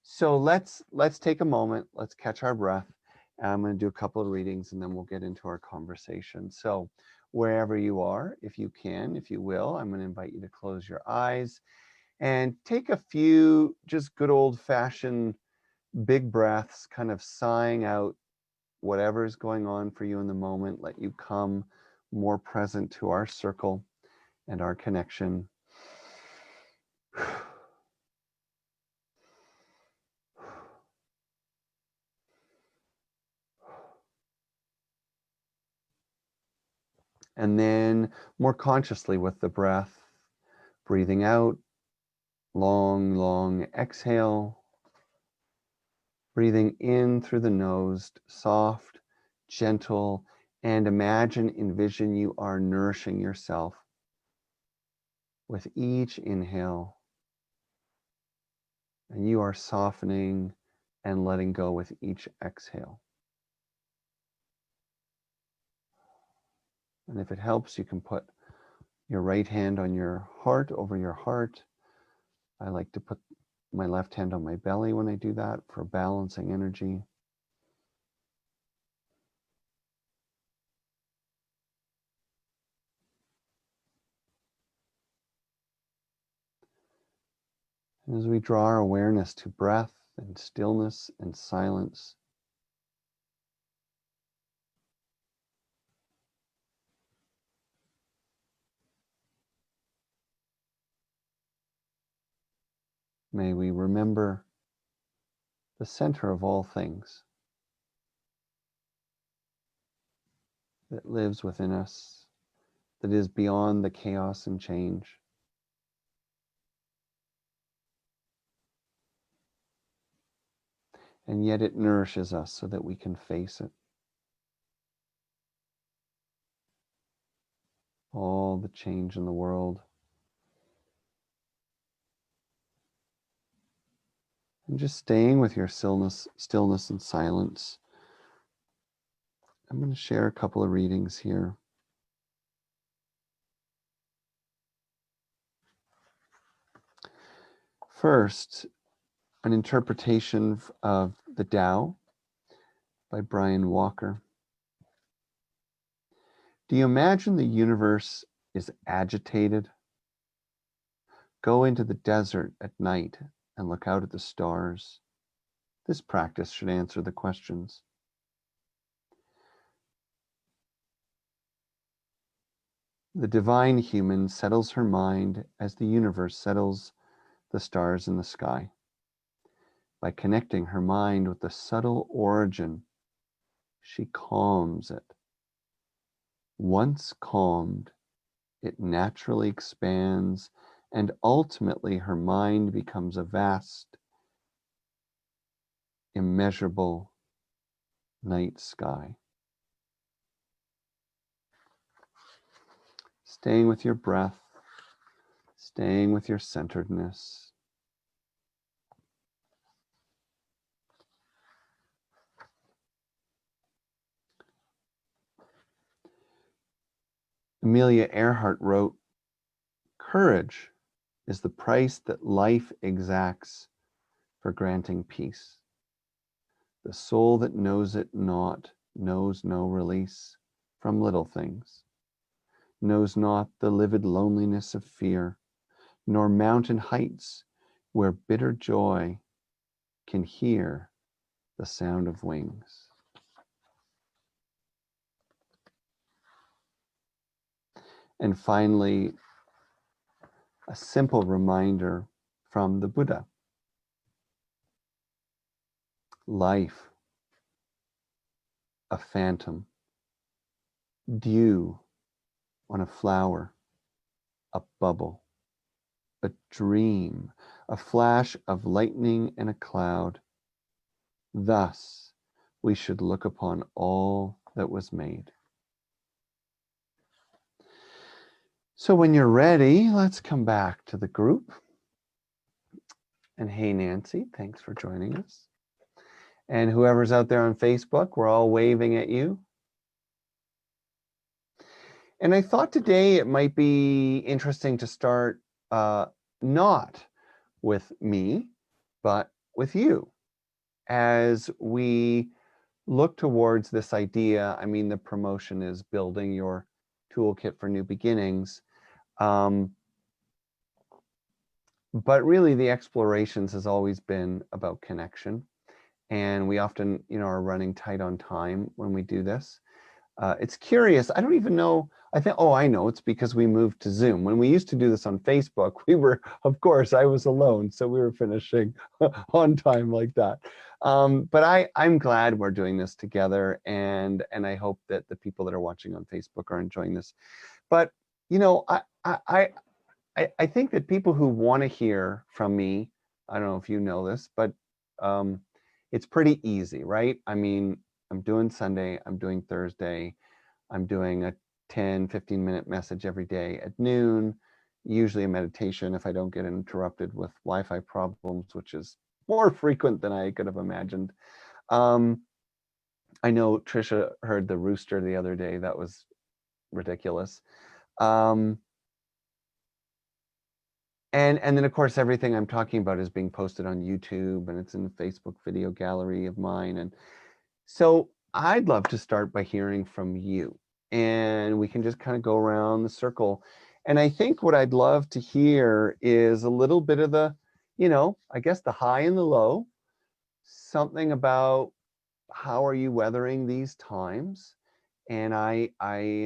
So let's take a moment. Let's catch our breath. And I'm going to do a couple of readings and then we'll get into our conversation. So wherever you are, if you can, if you will, I'm going to invite you to close your eyes and take a few just good old-fashioned big breaths, kind of sighing out whatever is going on for you in the moment. Let you come more present to our circle and our connection. And then more consciously with the breath, breathing out, long, long exhale, breathing in through the nose, soft, gentle, and envision you are nourishing yourself with each inhale, and you are softening and letting go with each exhale. And if it helps, you can put your right hand on your heart, over your heart. I like to put my left hand on my belly when I do that for balancing energy. And as we draw our awareness to breath and stillness and silence, may we remember the center of all things that lives within us, that is beyond the chaos and change. And yet it nourishes us so that we can face it. All the change in the world. And just staying with your stillness and silence. I'm going to share a couple of readings here. First, an interpretation of the Tao by Brian Walker. Do you imagine the universe is agitated? Go into the desert at night and look out at the stars. This practice should answer the questions. The divine human settles her mind as the universe settles the stars in the sky. By connecting her mind with the subtle origin, she calms it. Once calmed, it naturally expands, and ultimately her mind becomes a vast, immeasurable night sky. Staying with your breath, staying with your centeredness. Amelia Earhart wrote, "Courage is the price that life exacts for granting peace. The soul that knows it not knows no release from little things, knows not the livid loneliness of fear, nor mountain heights where bitter joy can hear the sound of wings." And finally, a simple reminder from the Buddha. Life, a phantom, dew on a flower, a bubble, a dream, a flash of lightning and a cloud. Thus, we should look upon all that was made. So when you're ready, let's come back to the group. And hey, Nancy, thanks for joining us. And whoever's out there on Facebook, we're all waving at you. And I thought today it might be interesting to start not with me, but with you as we look towards this idea. I mean, the promotion is building your toolkit for new beginnings. But really the explorations has always been about connection. And we often, are running tight on time when we do this. It's curious. I don't even know. I think, I know. It's because we moved to Zoom. When we used to do this on Facebook, of course, I was alone. So we were finishing on time like that. But I'm glad we're doing this together. And I hope that the people that are watching on Facebook are enjoying this. But, I think that people who want to hear from me, I don't know if you know this, but it's pretty easy, right? I mean, I'm doing Sunday, I'm doing Thursday, I'm doing a 10, 15-minute message every day at noon, usually a meditation if I don't get interrupted with Wi-Fi problems, which is more frequent than I could have imagined. I know Trisha heard the rooster the other day. That was ridiculous. And then, of course, everything I'm talking about is being posted on YouTube, and it's in the Facebook video gallery of mine. And so I'd love to start by hearing from you. And we can just kind of go around the circle. And I think what I'd love to hear is a little bit of the, I guess the high and the low, something about how are you weathering these times? And I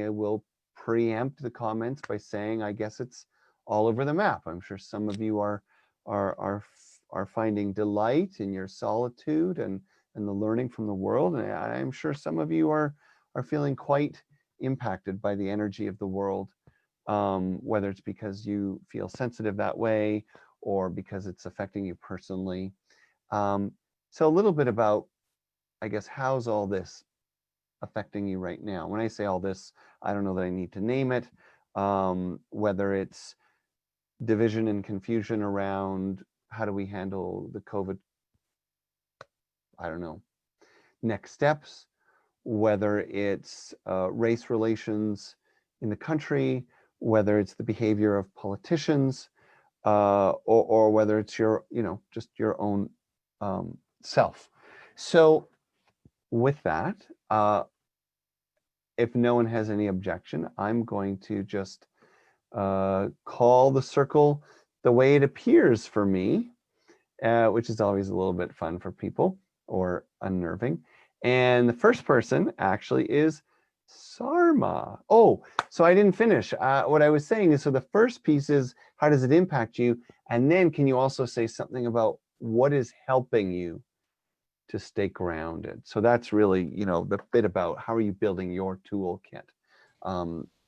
will preempt the comments by saying, I guess it's all over the map. I'm sure some of you are finding delight in your solitude and the learning from the world, and I'm sure some of you are feeling quite impacted by the energy of the world, whether it's because you feel sensitive that way or because it's affecting you personally. So a little bit about, I guess, how's all this affecting you right now? When I say all this, I don't know that I need to name it, whether it's division and confusion around how do we handle the COVID, I don't know, next steps, whether it's race relations in the country, whether it's the behavior of politicians, or whether it's your, just your own self. So with that, if no one has any objection, I'm going to just call the circle the way it appears for me, which is always a little bit fun for people or unnerving. And the first person actually is Sarma. Oh, so I didn't finish. What I was saying is, so the first piece is, how does it impact you? And then can you also say something about what is helping you to stay grounded? So that's really, the bit about how are you building your toolkit?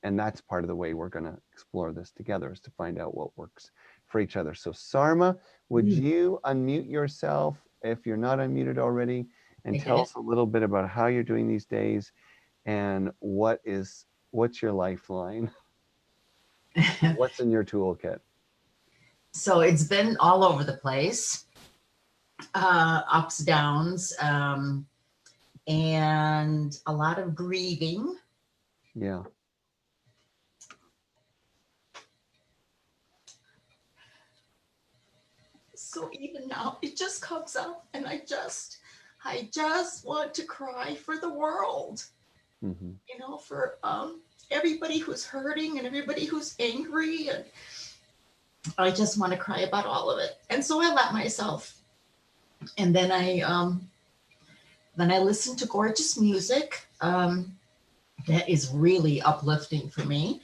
And that's part of the way we're going to explore this together, is to find out what works for each other. So Sarma, would you unmute yourself if you're not unmuted already, and tell us a little bit about how you're doing these days and what's your lifeline? What's in your toolkit? So it's been all over the place, ups, downs, and a lot of grieving. Yeah. So even now, it just comes up, and I just want to cry for the world. Mm-hmm. For everybody who's hurting and everybody who's angry, and I just want to cry about all of it. And so I let myself. And then I listen to gorgeous music that is really uplifting for me.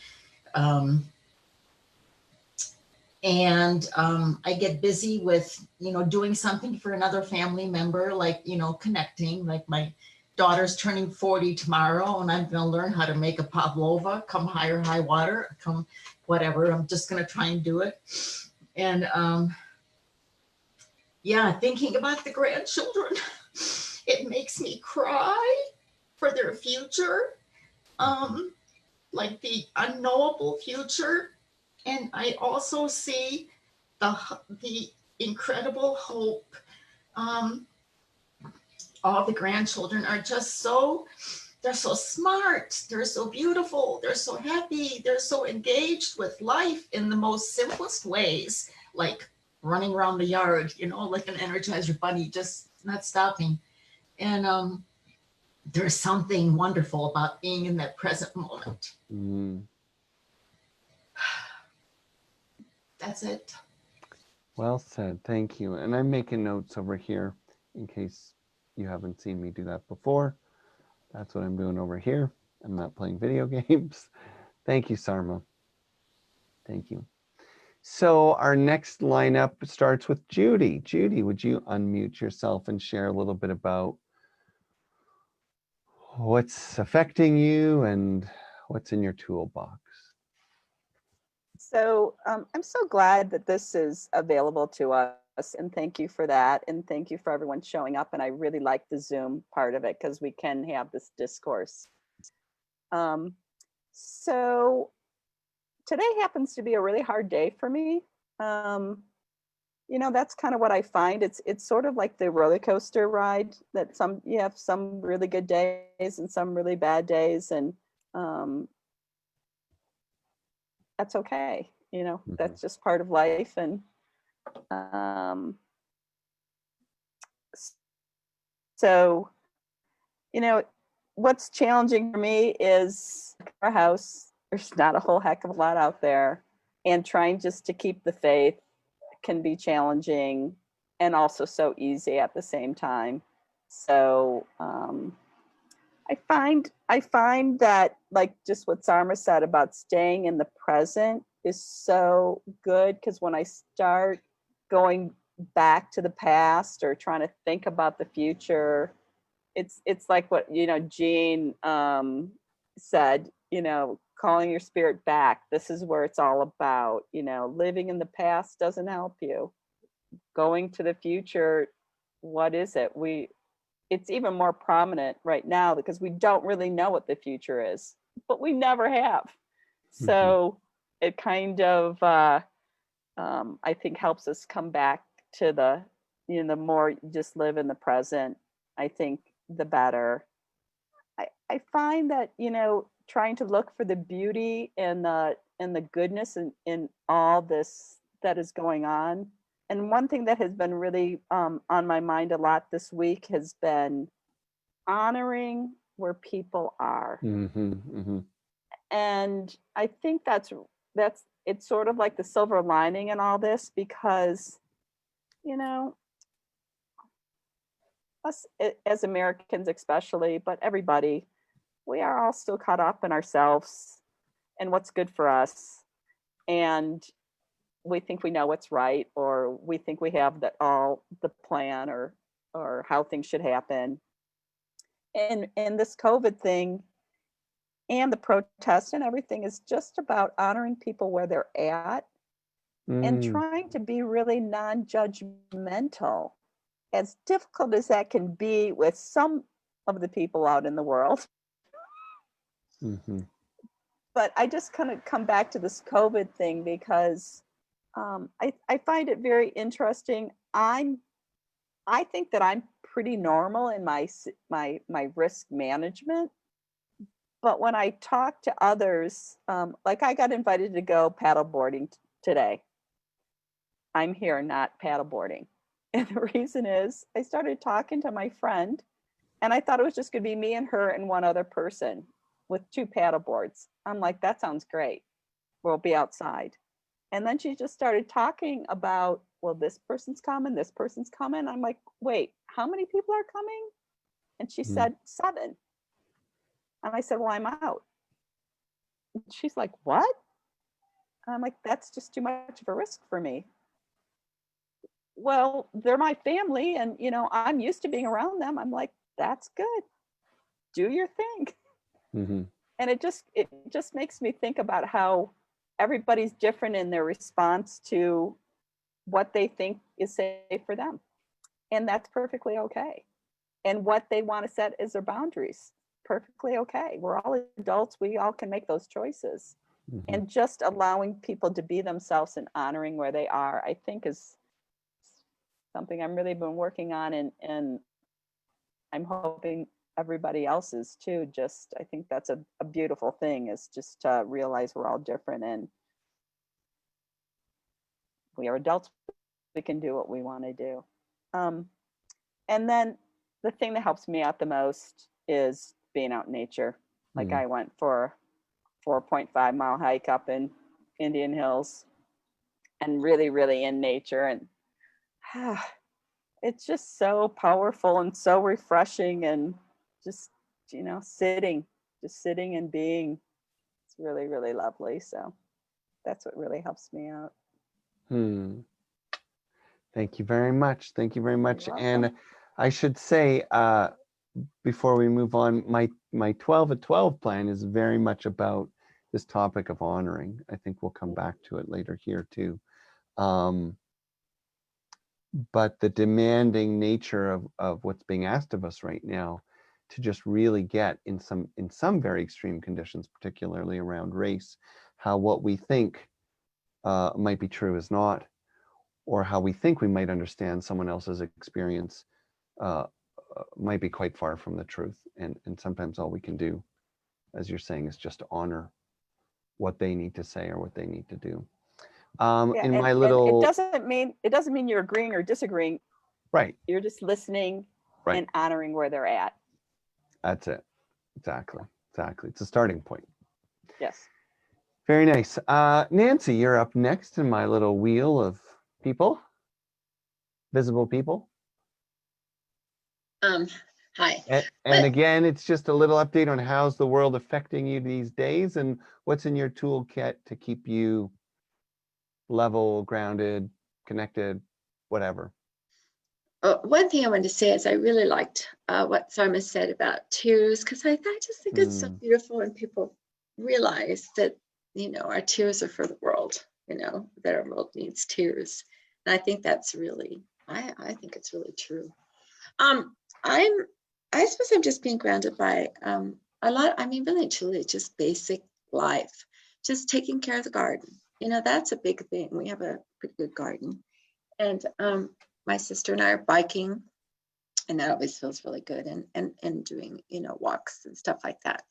And I get busy with, doing something for another family member, like, connecting. Like my daughter's turning 40 tomorrow, and I'm going to learn how to make a pavlova, come high or high water, come whatever. I'm just going to try and do it. And thinking about the grandchildren, it makes me cry for their future, like the unknowable future. And I also see the incredible hope. All the grandchildren are just they're so smart, they're so beautiful, they're so happy, they're so engaged with life in the most simplest ways, like running around the yard, like an Energizer bunny, just not stopping. And there's something wonderful about being in that present moment. Mm. That's it. Well said. Thank you. And I'm making notes over here in case you haven't seen me do that before. That's what I'm doing over here. I'm not playing video games. Thank you, Sarma. Thank you. So our next lineup starts with Judy. Judy, would you unmute yourself and share a little bit about what's affecting you and what's in your toolbox? So I'm so glad that this is available to us, and thank you for that. And thank you for everyone showing up. And I really like the Zoom part of it because we can have this discourse. So today happens to be a really hard day for me. That's kind of what I find. It's sort of like the roller coaster ride that you have some really good days and some really bad days, and that's okay. That's just part of life. And so, what's challenging for me is our house. There's not a whole heck of a lot out there, and trying just to keep the faith can be challenging and also so easy at the same time. So I find that, like just what Sarma said about staying in the present is so good, because when I start going back to the past or trying to think about the future, it's like what Jean said, calling your spirit back. This is where it's all about. Living in the past doesn't help you. Going to the future, what is it? It's even more prominent right now because we don't really know what the future is, but we never have. So it kind of, I think, helps us come back to the more you just live in the present, I think the better. I find that, trying to look for the beauty and the goodness in all this that is going on. And one thing that has been really on my mind a lot this week has been honoring where people are. And I think that's it's sort of like the silver lining in all this, because us as Americans especially, but everybody, we are all still caught up in ourselves and what's good for us, and we think we know what's right, or we think we have the plan or how things should happen. And this COVID thing and the protest and everything is just about honoring people where they're at and trying to be really non-judgmental, as difficult as that can be with some of the people out in the world. But I just kind of come back to this COVID thing because I find it very interesting. I think that I'm pretty normal in my risk management. But when I talk to others, like I got invited to go paddleboarding today. I'm here not paddleboarding. And the reason is I started talking to my friend, and I thought it was just going to be me and her and one other person with 2 paddleboards. I'm like, that sounds great. We'll be outside. And then she just started talking about, well, this person's coming, this person's coming. I'm like, wait, how many people are coming? And she said 7. And I said, well, I'm out. And she's like, what? And I'm like, that's just too much of a risk for me. Well, they're my family, and I'm used to being around them. I'm like, that's good. Do your thing. And it just makes me think about how everybody's different in their response to what they think is safe for them. And that's perfectly okay. And what they want to set as their boundaries, perfectly okay. We're all adults. We all can make those choices. And just allowing people to be themselves and honoring where they are, I think, is something I'm really been working on, and I'm hoping everybody else is too. Just, I think that's a beautiful thing, is just to realize we're all different, and we are adults. can do what we want to do. And then the thing that helps me out the most is being out in nature. Like I went for a 4.5-mile hike up in Indian Hills and really, really in nature. And it's just so powerful and so refreshing, and just, sitting and being. It's really, really lovely. So that's what really helps me out. Thank you very much. Thank you very much. You're And welcome. I should say, before we move on, my 12 at 12 plan is very much about this topic of honoring. I think we'll come back to it later here too. But the demanding nature of what's being asked of us right now, to just really get in some very extreme conditions, particularly around race, how what we think might be true is not, or how we think we might understand someone else's experience might be quite far from the truth. And sometimes all we can do, as you're saying, is just to honor what they need to say or what they need to do. Yeah, in and my little, it doesn't mean you're agreeing or disagreeing. right, You're just listening right. and honoring where they're at. That's it. Exactly. It's a starting point. Yes. Very nice. Nancy, you're up next in my little wheel of people, visible people. Hi. And again, it's just a little update on how's the world affecting you these days and what's in your toolkit to keep you level, grounded, connected, whatever. One thing I wanted to say is I really liked what Sarma said about tears, because I just think it's so beautiful when people realize that, our tears are for the world, that our world needs tears. And I think that's really, I think it's really true. I suppose I'm just being grounded by a lot, really truly just basic life, just taking care of the garden. That's a big thing. We have a pretty good garden. And my sister and I are biking, and that always feels really good, and doing, walks and stuff like that.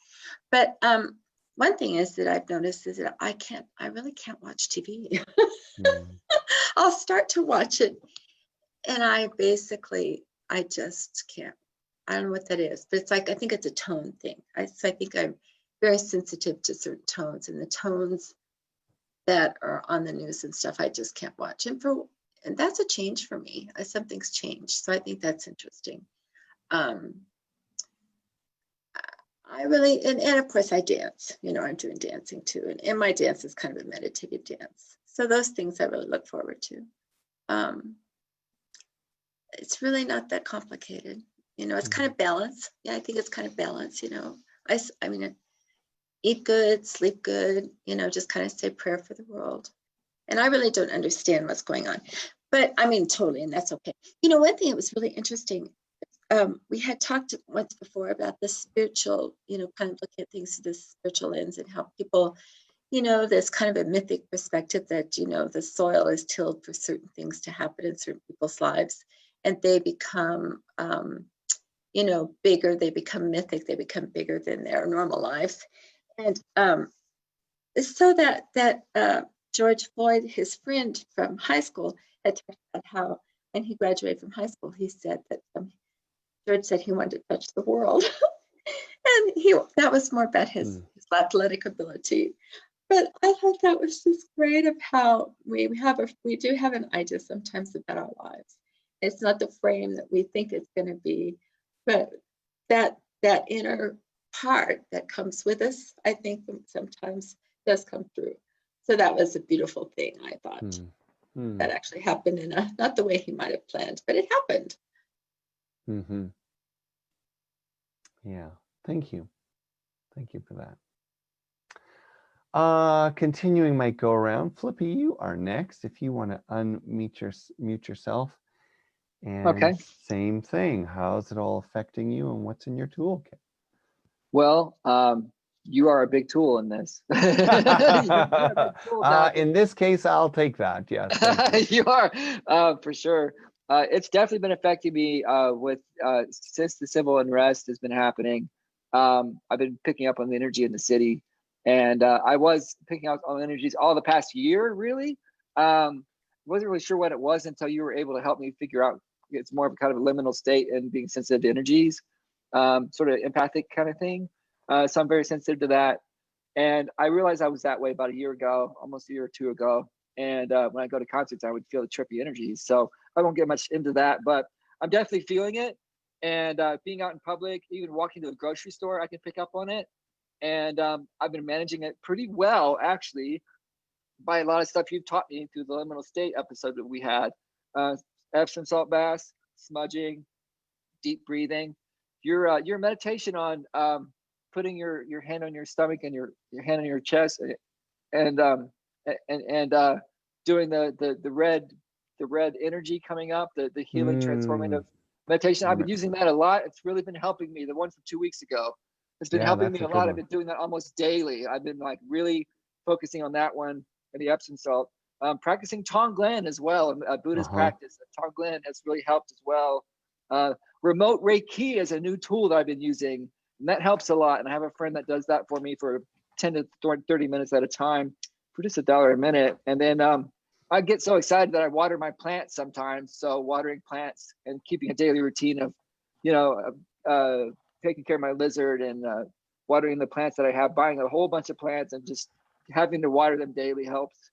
But one thing is that I've noticed is that I really can't watch TV. I'll start to watch it, and I just can't. I don't know what that is, but it's like, I think it's a tone thing. I think I'm very sensitive to certain tones, and the tones that are on the news and stuff, I just can't watch. And that's a change for me. Something's changed. So I think that's interesting. I really, and of course I dance, I'm doing dancing too. And my dance is kind of a meditative dance. So those things I really look forward to. It's really not that complicated. It's kind of balance. Yeah, I think it's kind of balance, I mean, eat good, sleep good, just kind of say prayer for the world. And I really don't understand what's going on, but totally, and that's okay. One thing that was really interesting, we had talked once before about the spiritual, kind of looking at things through this spiritual lens, and how people, there's kind of a mythic perspective that, the soil is tilled for certain things to happen in certain people's lives, and they become, bigger, they become mythic, they become bigger than their normal lives. And so that George Floyd, his friend from high school, had talked about how when he graduated from high school, he said that George said he wanted to touch the world. And that was more about his athletic ability. But I thought that was just great of how we do have an idea sometimes about our lives. It's not the frame that we think it's going to be, but that inner part that comes with us, I think sometimes does come through. So that was a beautiful thing, I thought. That actually happened in not the way he might have planned, but it happened. Yeah, thank you. Thank you for that. Continuing my go around, Flippy, you are next. If you want to mute yourself. And okay. Same thing. How's it all affecting you, and what's in your toolkit? Well, you are a big tool in this. In this case, I'll take that. Yes, you are, for sure. It's definitely been affecting me with since the civil unrest has been happening. I've been picking up on the energy in the city, and I was picking up on energies all the past year, really. wasn't really sure what it was until you were able to help me figure out it's more of a kind of a liminal state and being sensitive to energies, sort of empathic kind of thing. So I'm very sensitive to that. And I realized I was that way about a year ago, almost a year or two ago. And when I go to concerts, I would feel the trippy energies. So I won't get much into that, but I'm definitely feeling it. And being out in public, even walking to a grocery store, I can pick up on it. And I've been managing it pretty well, actually, by a lot of stuff you've taught me through the liminal state episode that we had. Epsom salt baths, smudging, deep breathing. Your meditation on putting your hand on your stomach and your hand on your chest, and doing the red energy coming up, the healing transformative meditation. I've been using that a lot. It's really been helping me. The one from 2 weeks ago, it's been helping me a lot. I've been doing that almost daily. I've been like really focusing on that one and the Epsom salt. Practicing Tonglen as well, a Buddhist practice. Tonglen has really helped as well. Remote Reiki is a new tool that I've been using, and that helps a lot. And I have a friend that does that for me for 10 to 30 minutes at a time for just $1 a minute. And then I get so excited that I water my plants sometimes. So watering plants and keeping a daily routine of, taking care of my lizard and watering the plants that I have, buying a whole bunch of plants and just having to water them daily helps.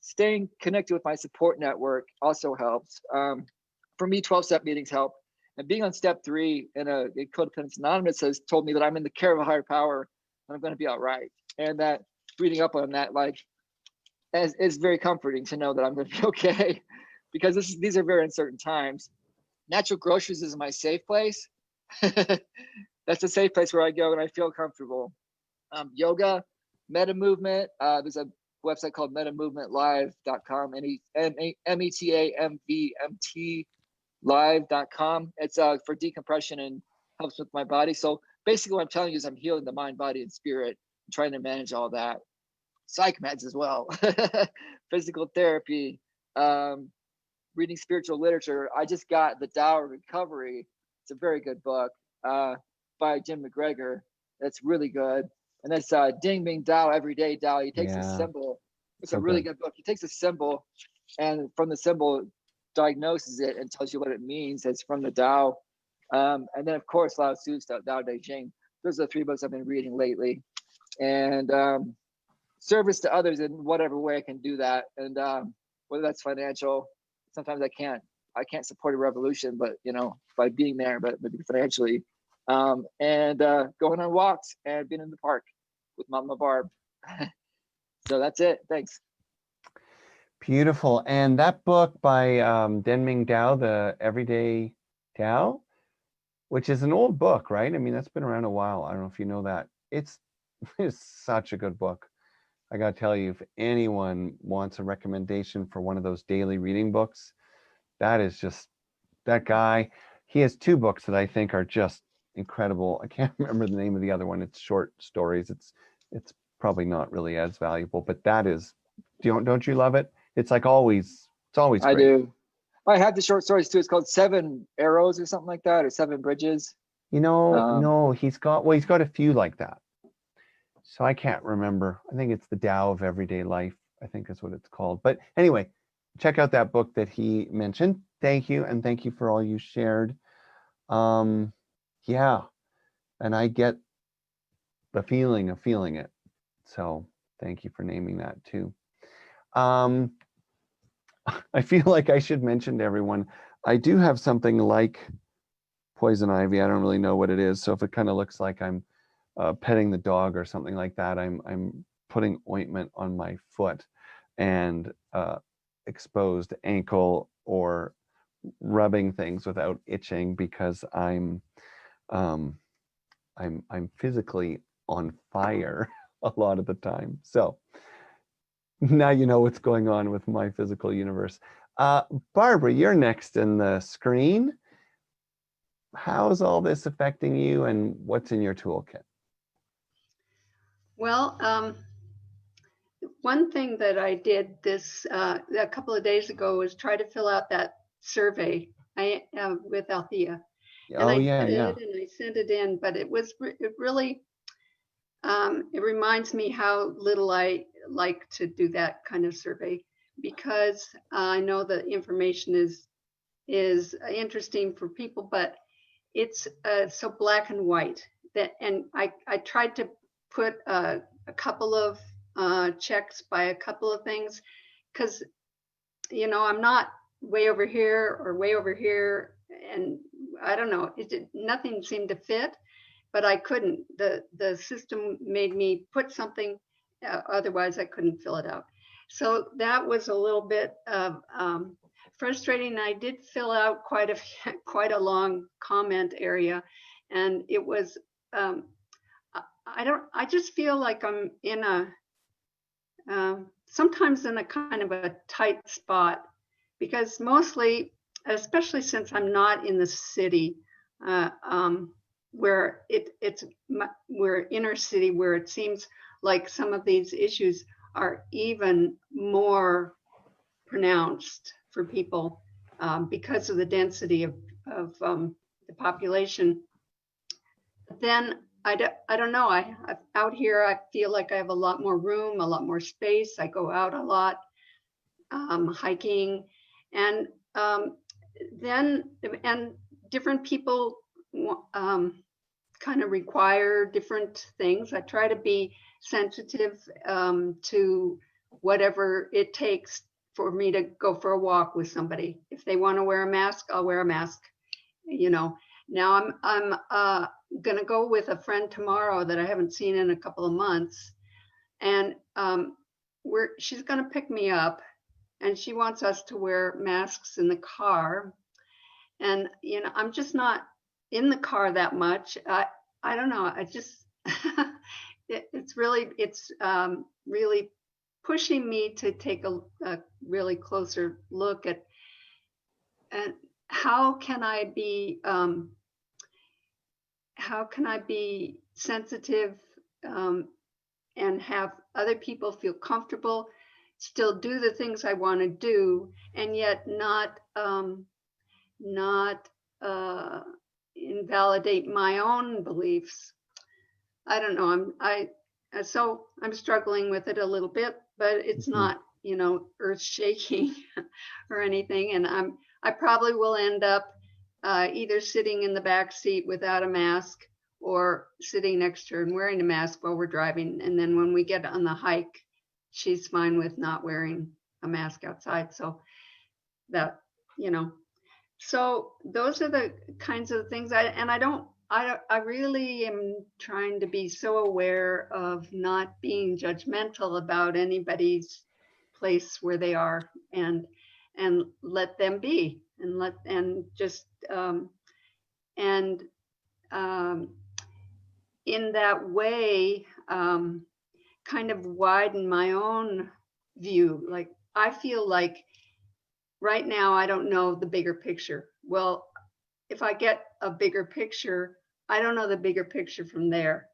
Staying connected with my support network also helps. For me, 12-step meetings help. And being on step 3 in Codependence Anonymous has told me that I'm in the care of a higher power and I'm going to be all right. And that reading up on that, is very comforting to know that I'm going to be okay, because these are very uncertain times. Natural Groceries is my safe place. That's a safe place where I go and I feel comfortable. Yoga, Meta Movement. There's a website called metamovementlive.com, METAMVMT live.com. It's for decompression and helps with my body. So basically what I'm telling you is I'm healing the mind, body, and spirit, and trying to manage all that. Psych meds as well. Physical therapy, reading spiritual literature. I just got The Tao of Recovery. It's a very good book by Jim McGregor. That's really good. And that's Ding Ming Dao, Everyday Dao. He takes a symbol. It's a really good book. He takes a symbol and from the symbol diagnoses it and tells you what it means. It's from the Tao. And then of course, Lao Tzu's Tao Te Ching. Those are the 3 books I've been reading lately. And service to others in whatever way I can do that. And whether that's financial, sometimes I can't support a revolution, but by being there, but financially, and going on walks and being in the park with Mama Barb. So that's it. Thanks. Beautiful. And that book by Denming Dao, The Everyday Tao, which is an old book, right? I mean, that's been around a while. I don't know if you know that. It's such a good book. I got to tell you, if anyone wants a recommendation for one of those daily reading books, that is just that guy. He has 2 books that I think are just incredible. I can't remember the name of the other one. It's short stories. It's probably not really as valuable, but that is, don't you love it? It's like always, it's always great. I do. I have the short stories too. It's called 7 Arrows or something like that, or 7 Bridges. No, he's got a few like that. So I can't remember. I think it's The Tao of Everyday Life, I think is what it's called. But anyway, check out that book that he mentioned. Thank you. And thank you for all you shared. Yeah. And I get the feeling of feeling it. So thank you for naming that too. I feel like I should mention to everyone, I do have something like poison ivy. I don't really know what it is. So if it kind of looks like I'm petting the dog or something like that, I'm putting ointment on my foot and exposed ankle or rubbing things without itching because I'm physically on fire a lot of the time. So now you know what's going on with my physical universe. Barbara, you're next in the screen. How's all this affecting you and what's in your toolkit? Well, one thing that I did a couple of days ago was try to fill out that survey with Althea. And I did it and I sent it in, but it really, it reminds me how little I like to do that kind of survey. because I know the information is interesting for people, but it's so black and white that, and I tried to put a couple of checks by a couple of things, because I'm not way over here or way over here, and I don't know, nothing seemed to fit, but I couldn't. The system made me put something, otherwise I couldn't fill it out. So that was a little bit of frustrating. I did fill out quite a long comment area, and it was I just feel like I'm in sometimes in a kind of a tight spot, because mostly, especially since I'm not in the city, where we're inner city, where it seems like some of these issues are even more pronounced for people because of the density of the population. Then I don't know. Out here, I feel like I have a lot more room, a lot more space. I go out a lot, hiking, and then different people kind of require different things. I try to be sensitive to whatever it takes for me to go for a walk with somebody. If they want to wear a mask, I'll wear a mask. Now I'm gonna go with a friend tomorrow that I haven't seen in a couple of months, and she's gonna pick me up, and she wants us to wear masks in the car, and I'm just not in the car that much. I don't know. I just it's really pushing me to take a really closer look at how can I be sensitive and have other people feel comfortable, still do the things I want to do, and yet not invalidate my own beliefs. I don't know. I'm struggling with it a little bit, but it's not, earth shaking or anything. And I probably will end up either sitting in the back seat without a mask, or sitting next to her and wearing a mask while we're driving. And then when we get on the hike, she's fine with not wearing a mask outside. So that, so those are the kinds of things I really am trying to be so aware of not being judgmental about anybody's place where they are, and let them be, and in that way, kind of widen my own view. Like, I feel like right now I don't know the bigger picture. Well, if I get a bigger picture, I don't know the bigger picture from there.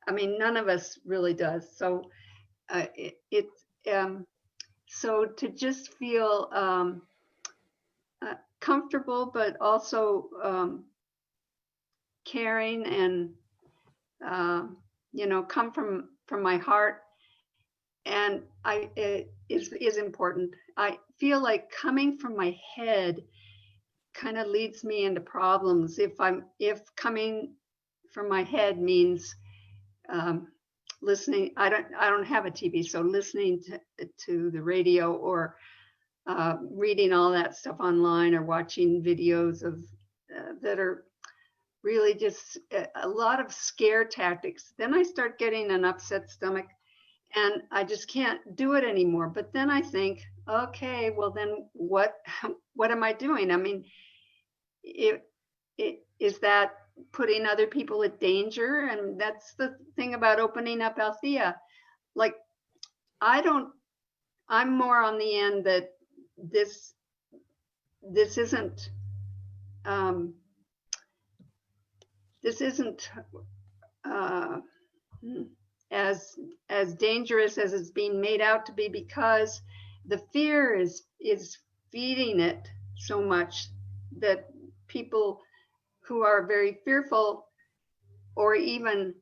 I mean, none of us really does. So so to just feel comfortable, but also caring, and come from my heart, and it is important. I feel like coming from my head kind of leads me into problems. If coming from my head means listening, I don't have a TV, so listening to the radio, or reading all that stuff online, or watching videos of that are really just a lot of scare tactics, then I start getting an upset stomach, and I just can't do it anymore. But then I think, okay, well then what am I doing? I mean, is that putting other people at danger? And that's the thing about opening up Althea. Like, I'm more on the end that this isn't as dangerous as it's being made out to be, because the fear is feeding it so much that people who are very fearful, or even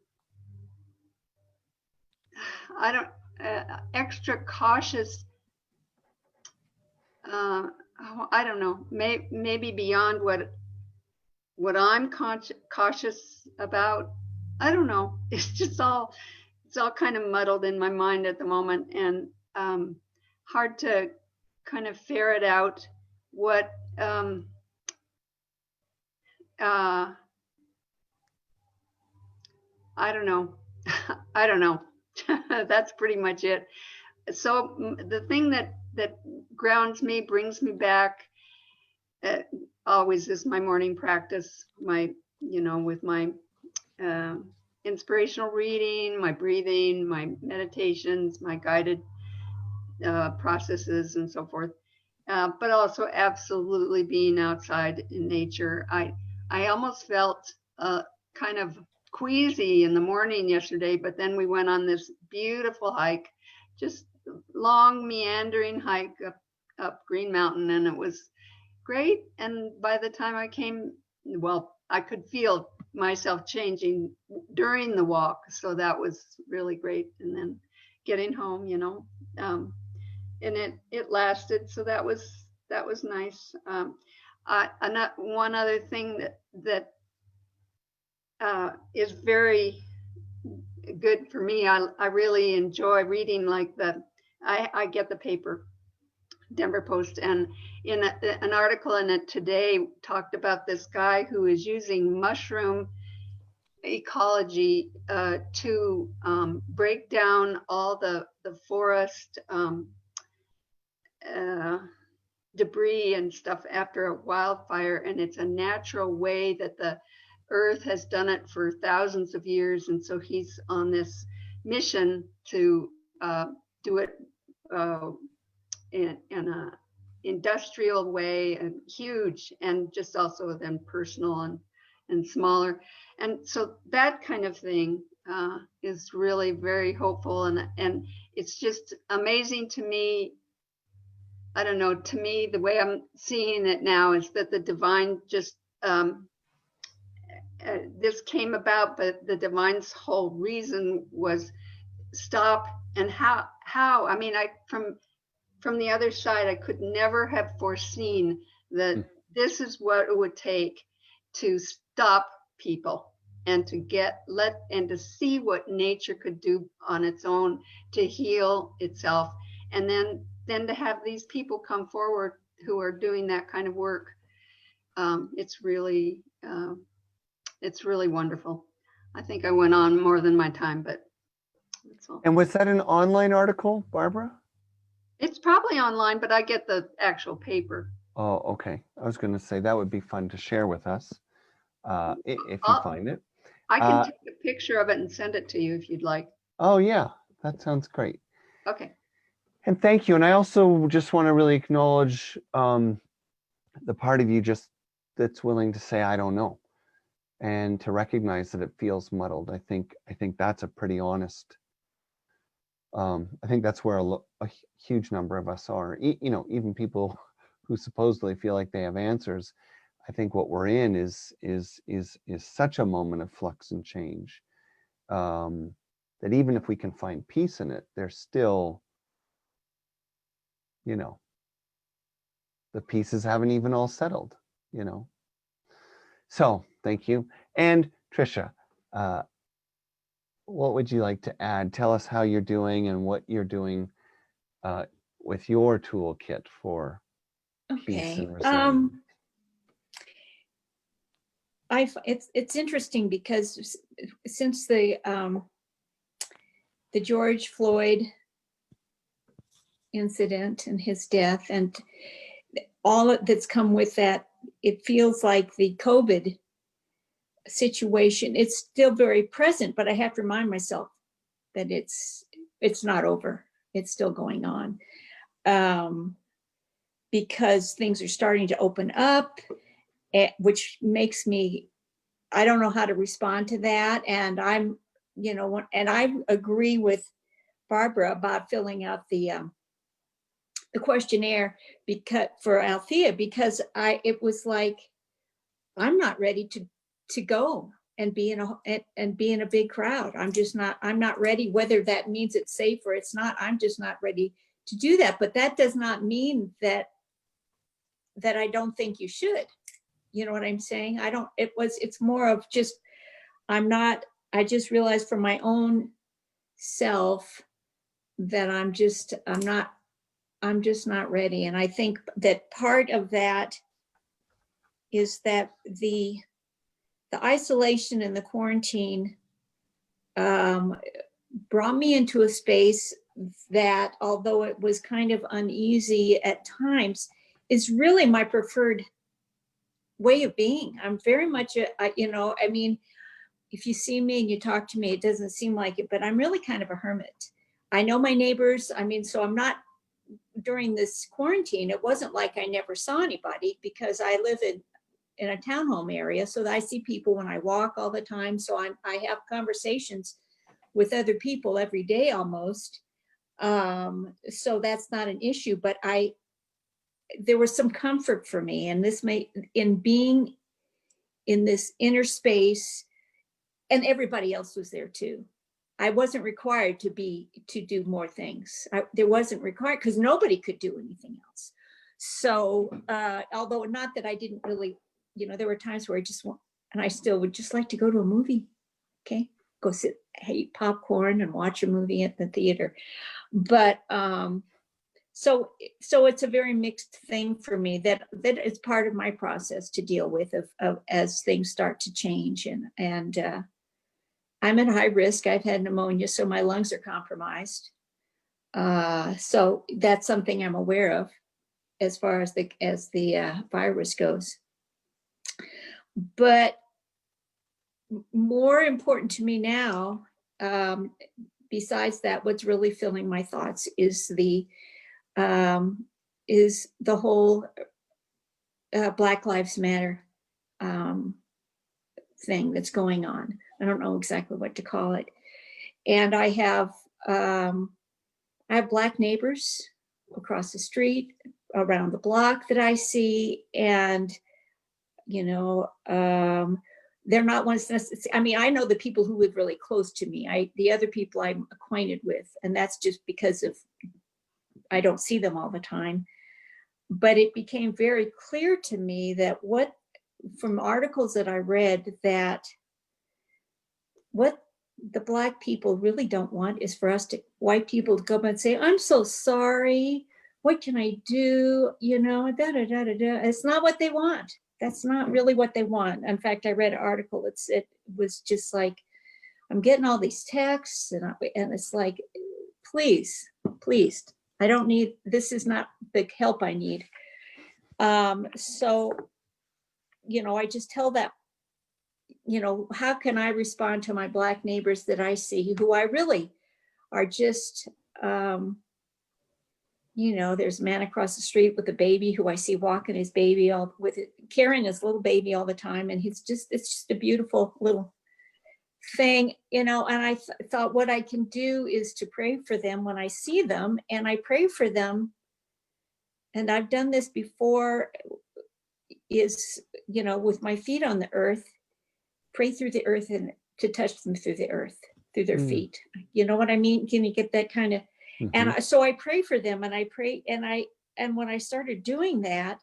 extra cautious, I don't know, maybe beyond what I'm cautious about. I don't know. It's all kind of muddled in my mind at the moment, and hard to kind of ferret out what I don't know. I don't know. That's pretty much it. So the thing that grounds me, brings me back, always is my morning practice, with my inspirational reading, my breathing, my meditations, my guided processes and so forth. But also absolutely being outside in nature. I almost felt kind of queasy in the morning yesterday, but then we went on this beautiful hike, just long meandering hike up Green Mountain, and it was great. And by the time I came, well, I could feel myself changing during the walk, so that was really great. And then getting home, and it lasted, so that was nice. One other thing that is very good for me, I really enjoy reading, like I get the paper, Denver Post, and in an article in it today talked about this guy who is using mushroom ecology to break down all the forest debris and stuff after a wildfire, and it's a natural way that the earth has done it for thousands of years. And so he's on this mission to do it in a industrial way, and huge, and just also then personal and smaller. And so that kind of thing is really very hopeful, and it's just amazing to me. I don't know, to me, the way I'm seeing it now is that the divine just this came about, but the divine's whole reason was stop. And how I mean, from the other side, I could never have foreseen that this is what it would take to stop people, and to and to see what nature could do on its own to heal itself, and then to have these people come forward who are doing that kind of work. It's really wonderful. I think I went on more than my time, but that's all. And was that an online article, Barbara? It's probably online, but I get the actual paper. Oh, okay. I was going to say that would be fun to share with us if you find it. I can take a picture of it and send it to you if you'd like. Oh, yeah. That sounds great. Okay. And thank you. And I also just want to really acknowledge the part of you that's willing to say, I don't know, and to recognize that it feels muddled. I think that's a pretty honest, I think that's where a huge number of us are, even people who supposedly feel like they have answers. I think what we're in is such a moment of flux and change that even if we can find peace in it, there's still, the pieces haven't even all settled, So thank you. And Tricia, what would you like to add? Tell us how you're doing and what you're doing with your toolkit for peace and resilience. It's interesting because since the George Floyd incident and his death and all that's come with that, it feels like the COVID situation, it's still very present, but I have to remind myself that it's not over. It's still going on because things are starting to open up, which makes me, I don't know how to respond to that. And and I agree with Barbara about filling out the questionnaire for Althea, because it was like, I'm not ready to go and be in a big crowd. I'm not ready, whether that means it's safe or it's not. I'm just not ready to do that. But that does not mean that that I don't think you should. You know what I'm saying? It's more of just, I just realized for my own self that I'm just not ready. And I think that part of that is that the isolation and the quarantine brought me into a space that, although it was kind of uneasy at times, is really my preferred way of being. I'm very much I mean, if you see me and you talk to me, it doesn't seem like it, but I'm really kind of a hermit. I know my neighbors. I mean, so I'm not, during this quarantine, it wasn't like I never saw anybody, because I live in a townhome area. So that I see people when I walk all the time. So I have conversations with other people every day almost. So that's not an issue, but there was some comfort for me, and in being in this inner space, and everybody else was there too. I wasn't required to do more things. There wasn't required, because nobody could do anything else. So, although not that I didn't really, there were times where and I still would just like to go to a movie. Okay, go sit, eat popcorn and watch a movie at the theater. But so it's a very mixed thing for me that is part of my process to deal with of as things start to change, and I'm at high risk. I've had pneumonia, so my lungs are compromised. So that's something I'm aware of as far as the virus goes. But more important to me now, besides that, what's really filling my thoughts is the whole Black Lives Matter thing that's going on. I don't know exactly what to call it. And I have Black neighbors across the street, around the block that I see, and they're not ones. I mean, I know the people who live really close to me. The other people I'm acquainted with, and that's just because I don't see them all the time. But it became very clear to me that from articles that I read, that what the Black people really don't want is for white people to go up and say, "I'm so sorry. What can I do?" It's not what they want. That's not really what they want. In fact, I read an article that it was just like, I'm getting all these texts, and it's like, please, I don't need, this is not the help I need. So, I just tell that, how can I respond to my Black neighbors that I see, who I really are just, there's a man across the street with a baby who I see walking his baby carrying his little baby all the time. And it's just a beautiful little thing, and I thought what I can do is to pray for them when I see them. And I pray for them, and I've done this before, is, with my feet on the earth, pray through the earth and to touch them through the earth, through their feet. You know what I mean? Can you get that kind of, and so I pray for them, and I pray, and when I started doing that,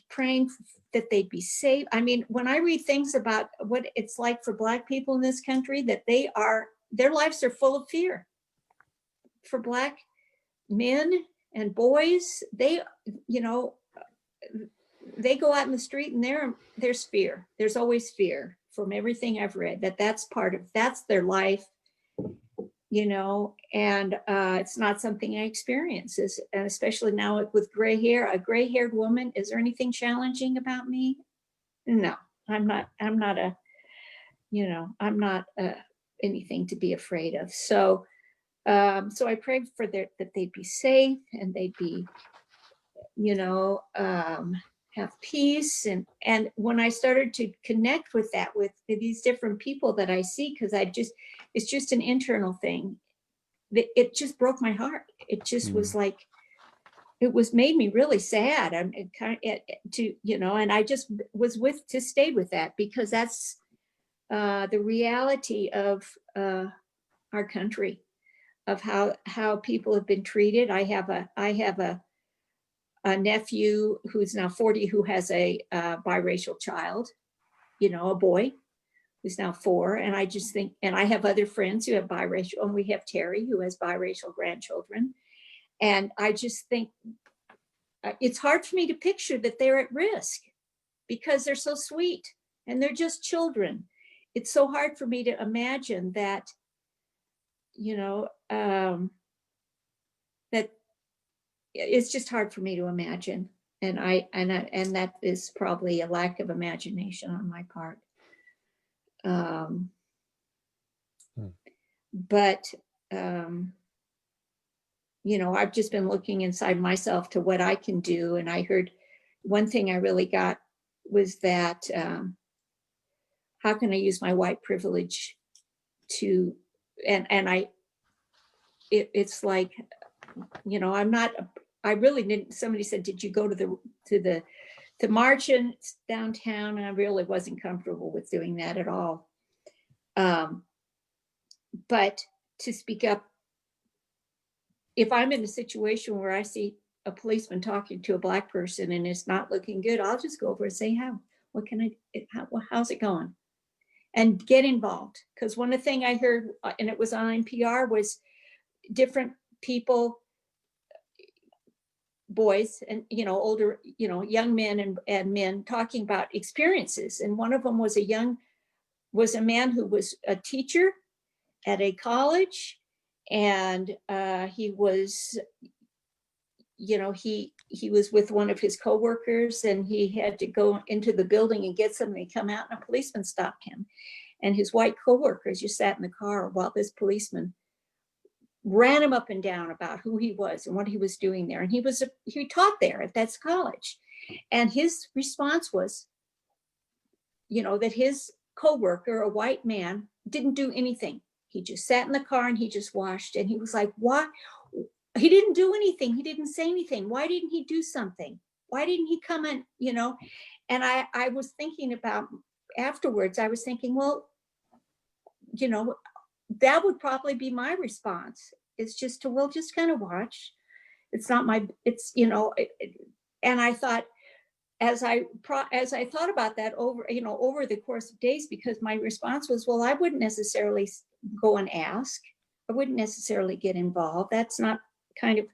praying that they'd be safe. I mean, when I read things about what it's like for Black people in this country, that their lives are full of fear. For Black men and boys, they go out in the street, and there's fear. There's always fear, from everything I've read, that's their life, and it's not something I experience, and especially now with gray hair, a gray-haired woman. Is there anything challenging about me? No, I'm not anything to be afraid of. So I prayed for that they'd be safe, and they'd be, have peace. And when I started to connect with that, with these different people that I see, because it's just an internal thing, it just broke my heart. It just was like, made me really sad. And I just stayed with that, because that's the reality of our country, of how people have been treated. I have a nephew who's now 40 who has a biracial child, you know, a boy who's now 4. And I just think, and I have other friends who have biracial, and we have Terry who has biracial grandchildren. And I just think it's hard for me to picture that they're at risk because they're so sweet and they're just children. It's so hard for me to imagine that, you know, that it's just hard for me to imagine. And and that is probably a lack of imagination on my part. But, you know, I've just been looking inside myself to what I can do. And I heard one thing I really got was that, how can I use my white privilege to, it's like, you know, I really didn't, somebody said, did you go to the march in downtown? And I really wasn't comfortable with doing that at all. But to speak up, if I'm in a situation where I see a policeman talking to a Black person and it's not looking good, I'll just go over and say, how's it going? And get involved. Because one of the things I heard, and it was on NPR, was different people, boys and, you know, older, you know, young men and men talking about experiences. And one of them was a man who was a teacher at a college. And he was, you know, he was with one of his coworkers, and he had to go into the building and get something, come out, and a policeman stopped him. And his white coworkers just sat in the car while this policeman ran him up and down about who he was and what he was doing there. And he taught there at that college. And his response was, you know, that his coworker, a white man, didn't do anything. He just sat in the car and he just watched. And he was like, what? He didn't do anything. He didn't say anything. Why didn't he do something? Why didn't he come and, you know? And I was thinking about afterwards, I was thinking, well, you know, that would probably be my response. It's just to, well, just kind of watch. It's not it's, you know, and I thought, as I thought about that over the course of days, because my response was, well, I wouldn't necessarily go and ask. I wouldn't necessarily get involved. That's not kind of,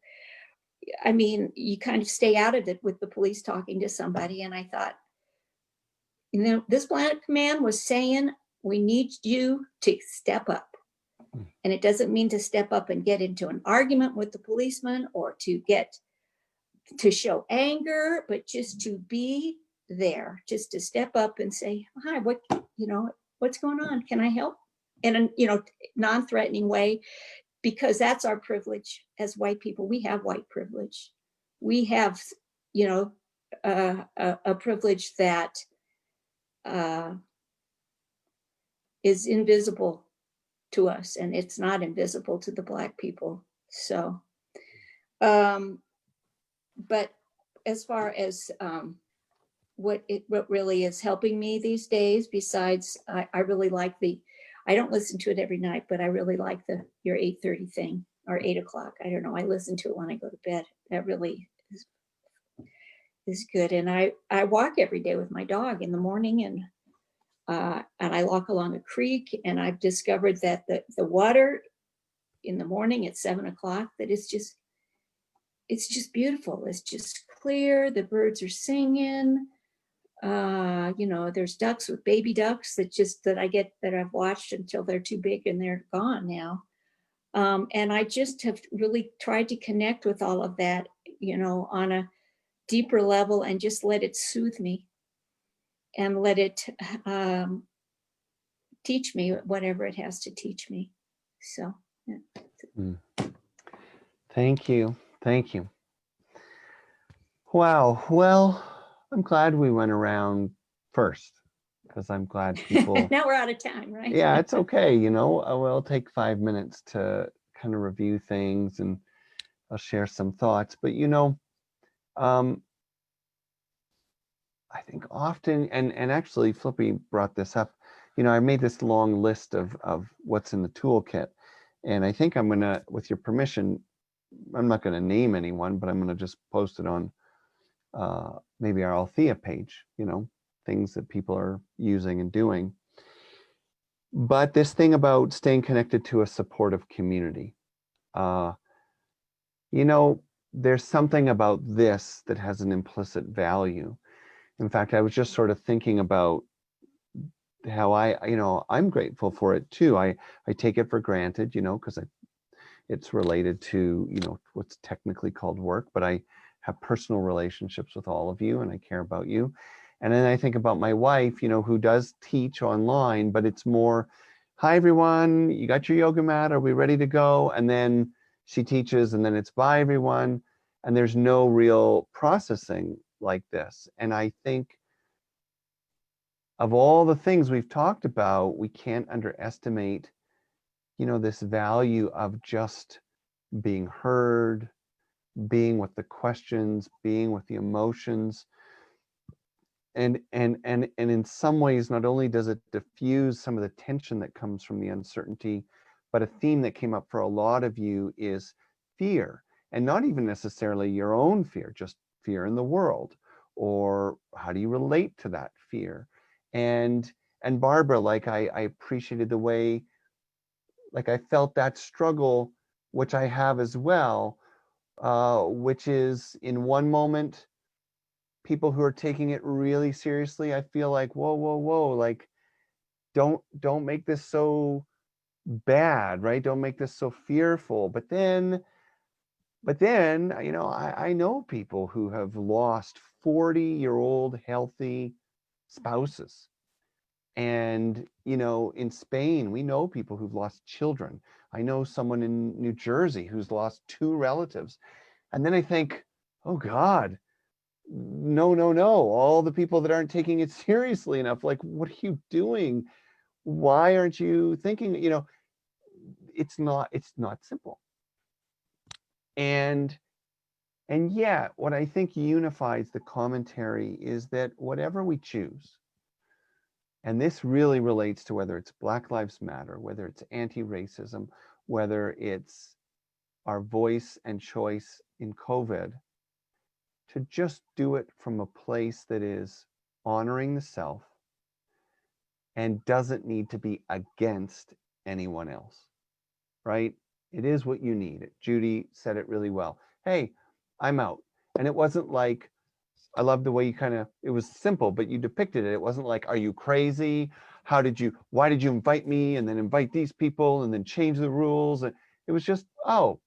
I mean, you kind of stay out of it with the police talking to somebody. And I thought, you know, this Black man was saying, we need you to step up. And it doesn't mean to step up and get into an argument with the policeman or to show anger, but just to be there, just to step up and say, hi, what's going on? Can I help? In a, you know, non-threatening way, because that's our privilege as white people. We have white privilege. We have, you know, a privilege that is invisible to us, and it's not invisible to the Black people. So, but as far as what really is helping me these days, besides, I really like I don't listen to it every night, but I really like your 8:30 thing, or 8 o'clock. I don't know. I listen to it when I go to bed. That really is good. And I walk every day with my dog in the morning, and I walk along a creek, and I've discovered that the water in the morning at 7 o'clock, that it's just beautiful. It's just clear. The birds are singing. You know, there's ducks with baby ducks that I've watched until they're too big and they're gone now. And I just have really tried to connect with all of that, you know, on a deeper level, and just let it soothe me and let it teach me whatever it has to teach me. So, yeah. Thank you. Thank you. Wow. Well, I'm glad we went around first, because I'm glad people. Now we're out of time, right? Yeah, it's okay. You know, we'll take 5 minutes to kind of review things, and I'll share some thoughts. But, you know, I think often, and actually Flippy brought this up, you know, I made this long list of what's in the toolkit. And I think I'm going to, with your permission, I'm not going to name anyone, but I'm going to just post it on maybe our Althea page, things that people are using and doing. But this thing about staying connected to a supportive community, there's something about this that has an implicit value. In fact, I was just sort of thinking about how I'm grateful for it too. I take it for granted, because it's related to, what's technically called work, but I have personal relationships with all of you and I care about you. And then I think about my wife, who does teach online, but it's more, hi everyone, you got your yoga mat? Are we ready to go? And then she teaches and then it's bye everyone. And there's no real processing like this. And I think of all the things we've talked about, we can't underestimate, this value of just being heard, being with the questions, being with the emotions. And in some ways, not only does it diffuse some of the tension that comes from the uncertainty, but a theme that came up for a lot of you is fear, and not even necessarily your own fear, just fear in the world, or how do you relate to that fear? And Barbara, like I appreciated the way, like I felt that struggle, which I have as well, which is in one moment, people who are taking it really seriously, I feel like, whoa, like, don't make this so bad, right? Don't make this so fearful. But then, I know people who have lost 40-year-old healthy spouses. And, in Spain, we know people who've lost children. I know someone in New Jersey who's lost 2 relatives. And then I think, oh God, no, all the people that aren't taking it seriously enough, like, what are you doing? Why aren't you thinking, it's not simple. And yet, what I think unifies the commentary is that whatever we choose, and this really relates to whether it's Black Lives Matter, whether it's anti-racism, whether it's our voice and choice in COVID, to just do it from a place that is honoring the self and doesn't need to be against anyone else, right? It is what you need. Judy said it really well. Hey, I'm out. And it wasn't like, I love the way you it was simple, but you depicted it. It wasn't like, are you crazy? Why did you invite me and then invite these people and then change the rules? And it was just, oh,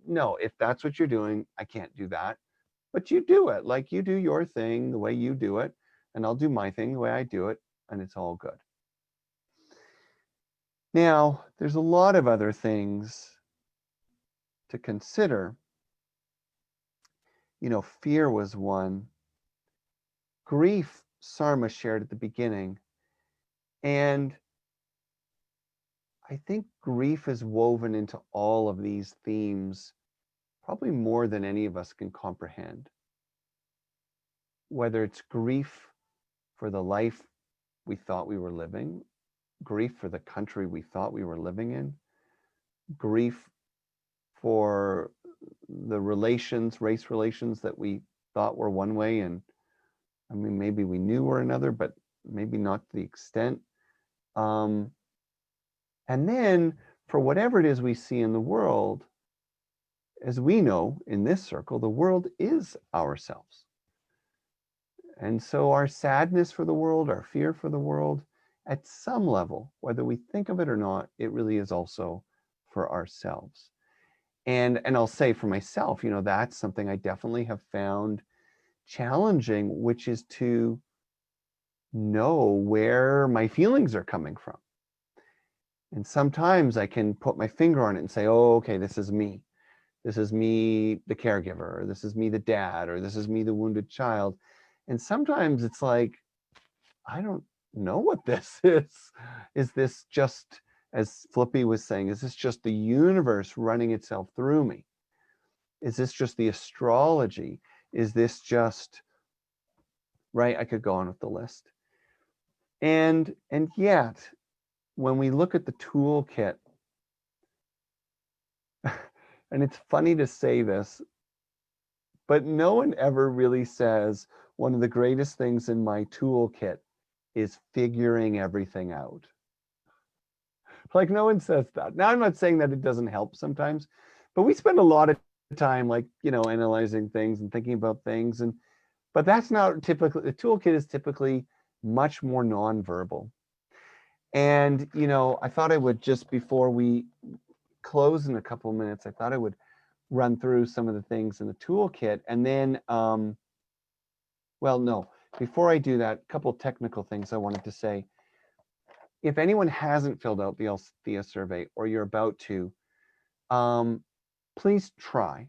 no, if that's what you're doing, I can't do that. But you do it, like you do your thing the way you do it, and I'll do my thing the way I do it, and it's all good. Now, there's a lot of other things to consider. Fear was one. Grief, Sarma shared at the beginning. And I think grief is woven into all of these themes, probably more than any of us can comprehend. Whether it's grief for the life we thought we were living, grief for the country we thought we were living in, grief for the race relations that we thought were one way, and maybe we knew were another, but maybe not to the extent. And then for whatever it is we see in the world, as we know in this circle, the world is ourselves. And so our sadness for the world, our fear for the world, at some level, whether we think of it or not, it really is also for ourselves. And I'll say for myself, that's something I definitely have found challenging, which is to know where my feelings are coming from. And sometimes I can put my finger on it and say, oh, okay, this is me. This is me, the caregiver, or this is me, the dad, or this is me, the wounded child. And sometimes it's like, I don't know what this is. Is this just, as Flippy was saying, is this just the universe running itself through me? Is this just the astrology? Is this just, right? I could go on with the list. And yet, when we look at the toolkit, and it's funny to say this, but no one ever really says one of the greatest things in my toolkit is figuring everything out. Like no one says that. Now I'm not saying that it doesn't help sometimes, but we spend a lot of time like, analyzing things and thinking about things. But that's not typically, the toolkit is typically much more nonverbal. And, I thought I would just, before we close in a couple of minutes, I thought I would run through some of the things in the toolkit. And then, well, no, before I do that, a couple technical things I wanted to say. If anyone hasn't filled out the Althea survey or you're about to, please try.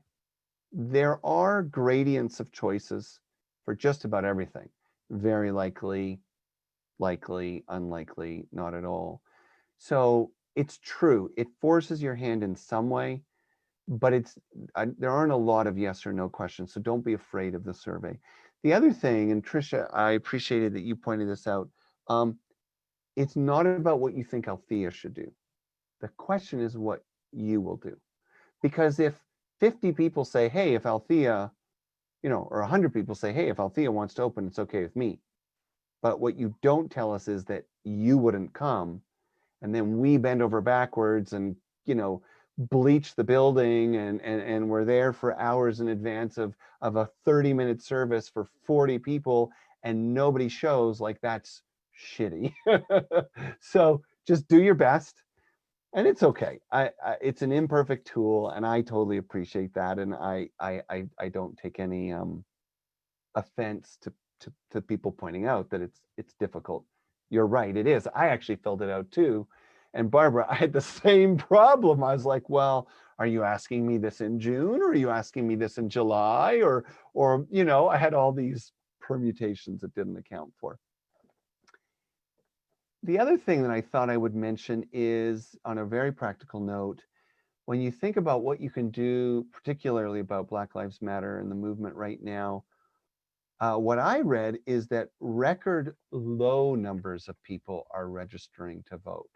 There are gradients of choices for just about everything. Very likely, likely, unlikely, not at all. So it's true. It forces your hand in some way, but there aren't a lot of yes or no questions. So don't be afraid of the survey. The other thing, and Tricia, I appreciated that you pointed this out. It's not about what you think Althea should do. The question is what you will do. Because if 50 people say, hey, if Althea, or 100 people say, hey, if Althea wants to open, it's okay with me. But what you don't tell us is that you wouldn't come. And then we bend over backwards and, bleach the building and we're there for hours in advance of a 30-minute service for 40 people and nobody shows. Like, that's shitty. So just do your best. And it's okay. It's an imperfect tool, and I totally appreciate that. And I don't take any offense to people pointing out that it's difficult. You're right, it is. I actually filled it out too. And Barbara, I had the same problem. I was like, well, are you asking me this in June, or are you asking me this in July, or I had all these permutations it didn't account for. The other thing that I thought I would mention is, on a very practical note, when you think about what you can do, particularly about Black Lives Matter and the movement right now, what I read is that record low numbers of people are registering to vote,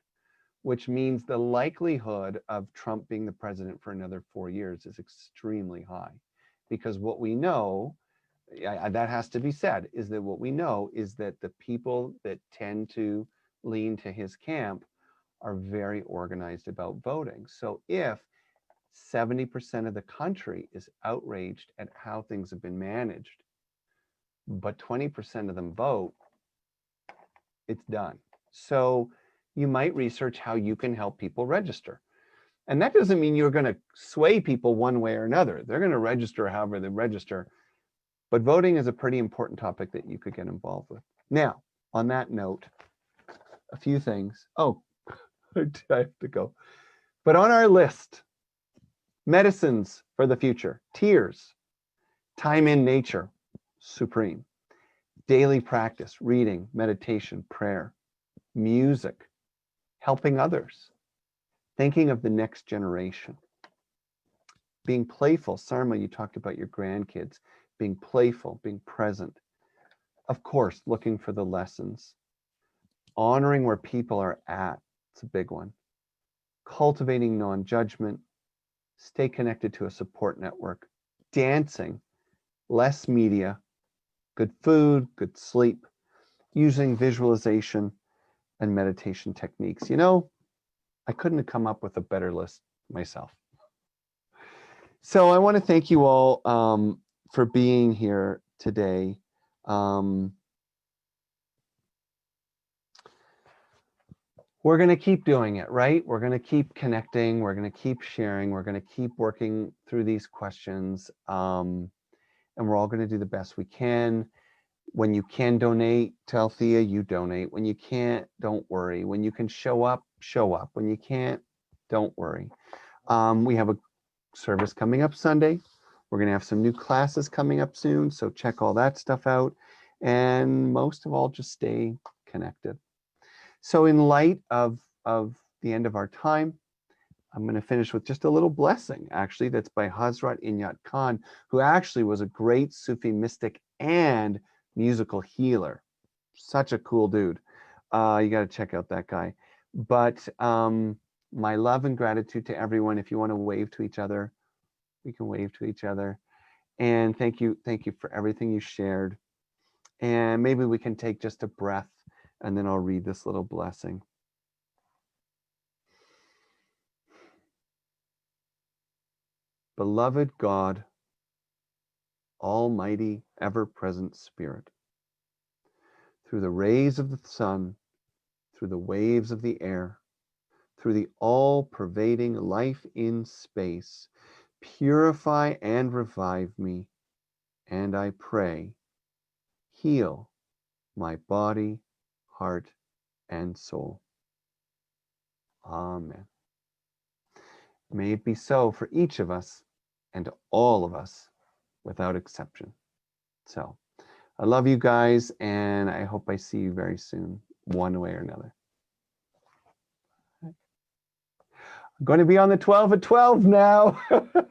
which means the likelihood of Trump being the president for another 4 years is extremely high. Because what we know, that has to be said, is that what we know is that the people that tend to lean to his camp are very organized about voting. So if 70% of the country is outraged at how things have been managed, but 20% of them vote, it's done. So you might research how you can help people register. And that doesn't mean you're going to sway people one way or another. They're going to register however they register. But voting is a pretty important topic that you could get involved with. Now, on that note, a few things. Oh, I have to go. But on our list, medicines for the future, tears, time in nature, supreme, daily practice, reading, meditation, prayer, music, helping others, thinking of the next generation, being playful. Sarma, you talked about your grandkids, being playful, being present. Of course, looking for the lessons, honoring where people are at. It's a big one. Cultivating non-judgment, stay connected to a support network, dancing, less media, good food, good sleep, using visualization and meditation techniques. I couldn't have come up with a better list myself. So I want to thank you all for being here today. We're going to keep doing it, right? We're going to keep connecting. We're going to keep sharing. We're going to keep working through these questions. And we're all going to do the best we can. When you can donate to Althea, you donate. When you can't, don't worry. When you can show up, show up. When you can't, don't worry. We have a service coming up Sunday. We're going to have some new classes coming up soon. So check all that stuff out. And most of all, just stay connected. So in light of the end of our time, I'm going to finish with just a little blessing, actually, that's by Hazrat Inayat Khan, who actually was a great Sufi mystic and musical healer. Such a cool dude. You got to check out that guy. But my love and gratitude to everyone. If you want to wave to each other, we can wave to each other. And thank you for everything you shared. And maybe we can take just a breath, and then I'll read this little blessing. Beloved God, Almighty, ever-present Spirit, through the rays of the sun, through the waves of the air, through the all-pervading life in space, purify and revive me, and I pray, heal my body, heart, and soul. Amen. May it be so for each of us and all of us without exception. So, I love you guys, and I hope I see you very soon, one way or another. I'm going to be on the 12 at 12 now.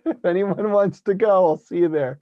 If anyone wants to go, I'll see you there.